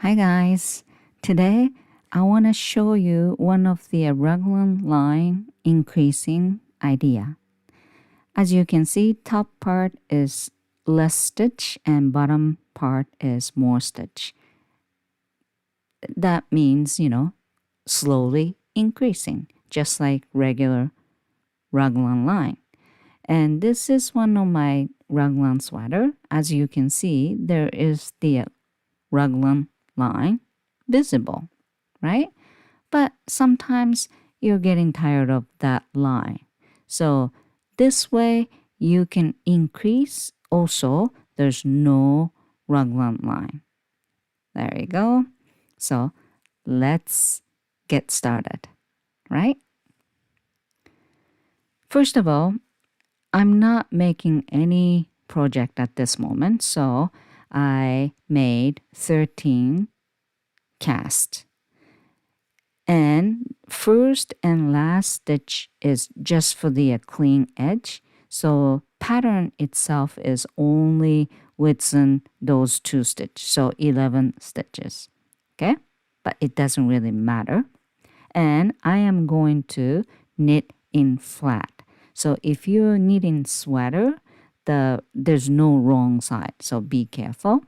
Hi guys, today I want to show you one of the Raglan line increasing idea. As you can see, top part is less stitch and bottom part is more stitch. That means, slowly increasing, just like regular Raglan line. And this is one of my Raglan sweater. As you can see, there is the Raglan line visible, right? But sometimes you're getting tired of that line. So this way you can increase. Also, there's no raglan line. There you go. So let's get started, right? First of all, I'm not making any project at this moment. So I made 13 casts. And first and last stitch is just for the clean edge. So pattern itself is only within those 2 stitches, so 11 stitches. Okay, but it doesn't really matter. And I am going to knit in flat. So if you're knitting sweater, there's no wrong side, so be careful.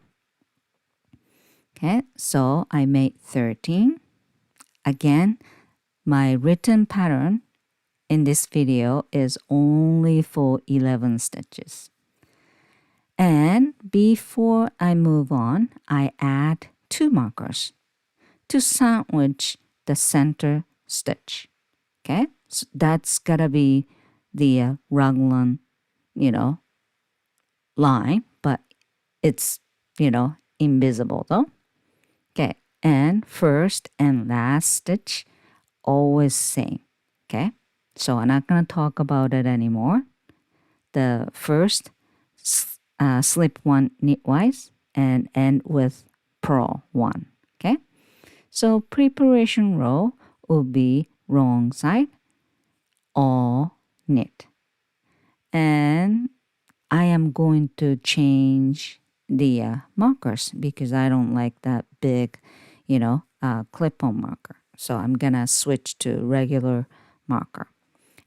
Okay, so I made 13. Again, my written pattern in this video is only for 11 stitches. And before I move on, I add 2 markers to sandwich the center stitch. Okay, so that's gotta be the raglan, line, but it's, invisible though. Okay, and first and last stitch always same. Okay, so I'm not going to talk about it anymore. The first slip 1 knitwise and end with purl 1. Okay, so preparation row will be wrong side all knit, and I am going to change the markers because I don't like that big clip-on marker. So I'm gonna switch to regular marker.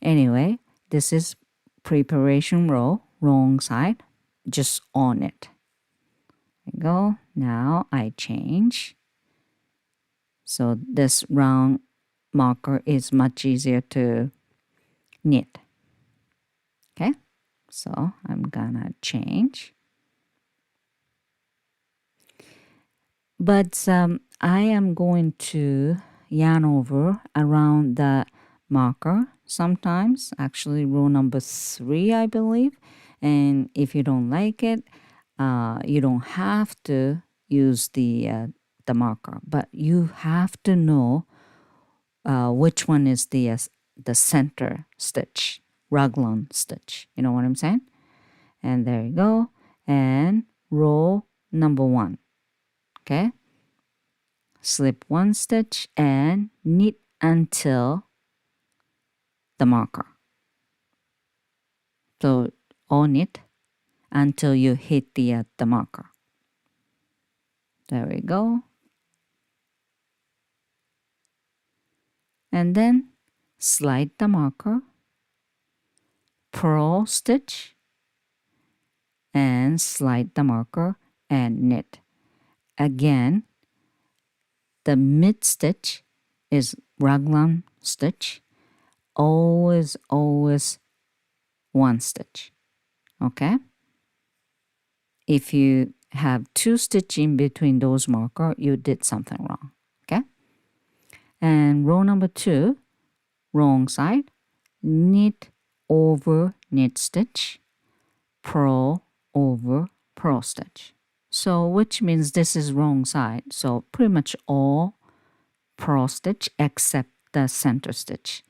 Anyway, this is preparation row, wrong side, just on it. There you go. Now I change. So this round marker is much easier to knit. Okay, so I'm gonna change. But I am going to yarn over around the marker sometimes, actually row number 3, I believe. And if you don't like it, you don't have to use the marker, but you have to know which one is the center stitch, raglan stitch. You know what I'm saying? And there you go. And row number 1. Okay, slip 1 stitch and knit until the marker. So all knit until you hit the marker. There we go. And then slide the marker, purl stitch, and slide the marker and knit. Again, the mid stitch is raglan stitch. Always 1 stitch. Okay? If you have 2 stitch in between those marker, you did something wrong. Okay? And row number 2, wrong side, knit over knit stitch, purl over purl stitch. So which means this is wrong side. So pretty much all purl stitch except the center stitch.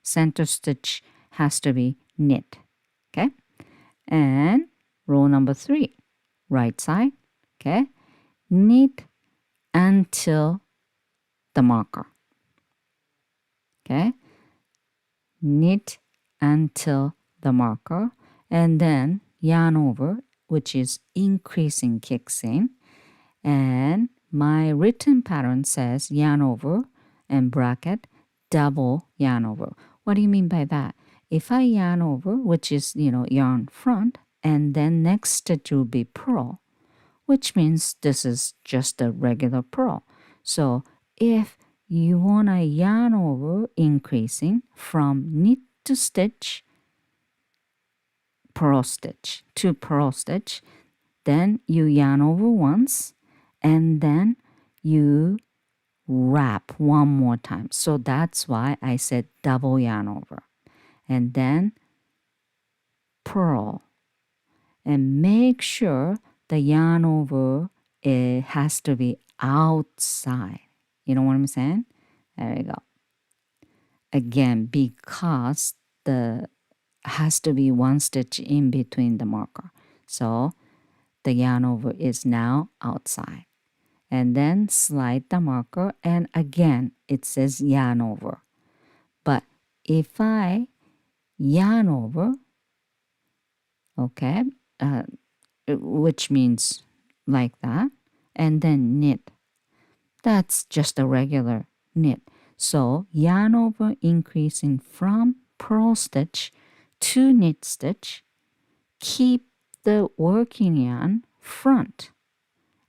Center stitch has to be knit. Okay? And row number 3, right side. Okay? Knit until the marker. Okay? Knit until the marker and then yarn over, which is increasing kicks in, and my written pattern says yarn over and bracket double yarn over. What do you mean by that? If I yarn over, which is, yarn front, and then next stitch will be purl, which means this is just a regular purl. So if you want a yarn over increasing from knit to stitch, purl stitch to purl stitch, then you yarn over once and then you wrap one more time. So that's why I said double yarn over. And then purl. And make sure the yarn over, it has to be outside. You know what I'm saying? There you go. Again, because the has to be one stitch in between the marker. So the yarn over is now outside. And then slide the marker, and again it says yarn over. But if I yarn over, okay, which means like that, and then knit, that's just a regular knit. So yarn over increasing from purl stitch to knit stitch, keep the working yarn front,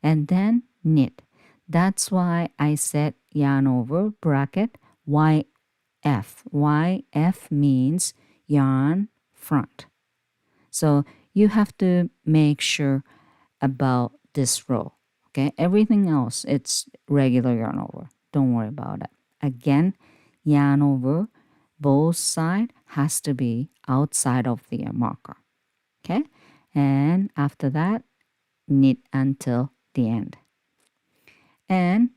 and then knit. That's why I said yarn over bracket YF. YF means yarn front. So you have to make sure about this row. Okay, everything else, it's regular yarn over. Don't worry about it. Again, yarn over, both side has to be outside of the marker. Okay, and after that, knit until the end. And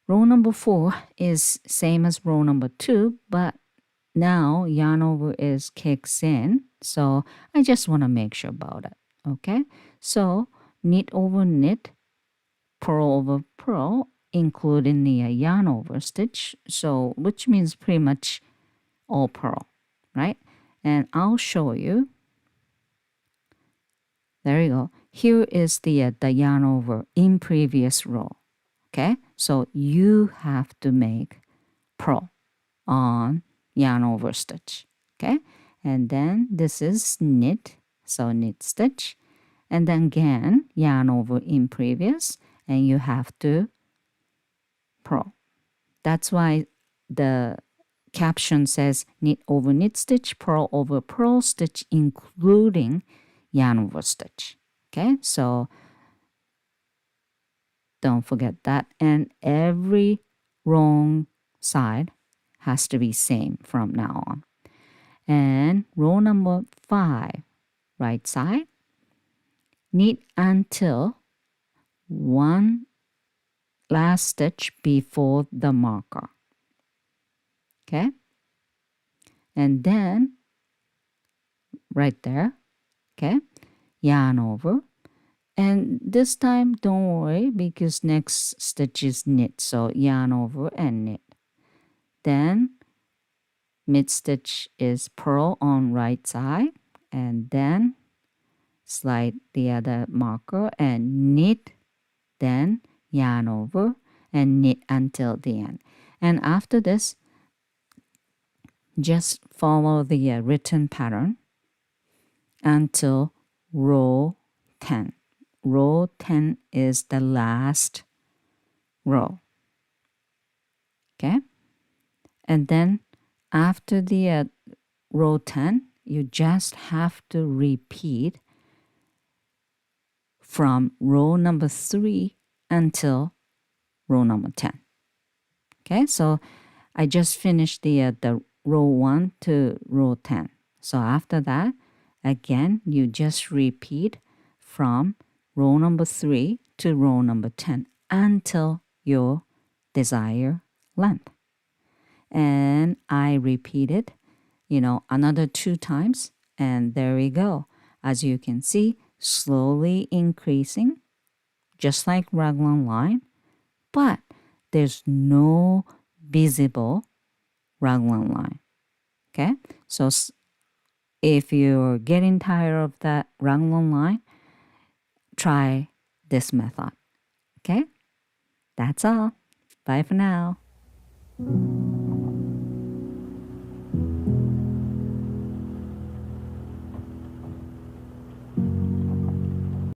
row number 4 is same as row number 2, but now yarn over is kicks in. So I just want to make sure about it. Okay, so knit over knit, purl over purl, including the yarn over stitch. So which means pretty much all purl, right? And I'll show you. There you go. Here is the yarn over in previous row. Okay, so you have to make purl on yarn over stitch. Okay, and then this is knit, so knit stitch, and then again yarn over in previous, and you have to purl. That's why the caption says knit over knit stitch, purl over purl stitch, including yarn over stitch. Okay, so don't forget that. And every wrong side has to be same from now on. And row number 5, right side, knit until one last stitch before the marker. Okay, and then right there, okay, yarn over. And this time, don't worry because next stitch is knit. So yarn over and knit. Then mid stitch is purl on right side, and then slide the other marker and knit, then yarn over and knit until the end. And after this, just follow the written pattern until row 10. Row 10 is the last row. Okay? And then after the row 10, you just have to repeat from row number 3 until row number 10. Okay, so I just finished the row 1 to row 10. So after that, again, you just repeat from row number 3 to row number 10 until your desired length. And I repeated, another 2 times, and there we go. As you can see, slowly increasing, just like raglan line, but there's no visible raglan line. Okay, so if you're getting tired of that raglan line, try this method. Okay, That's all. Bye for now.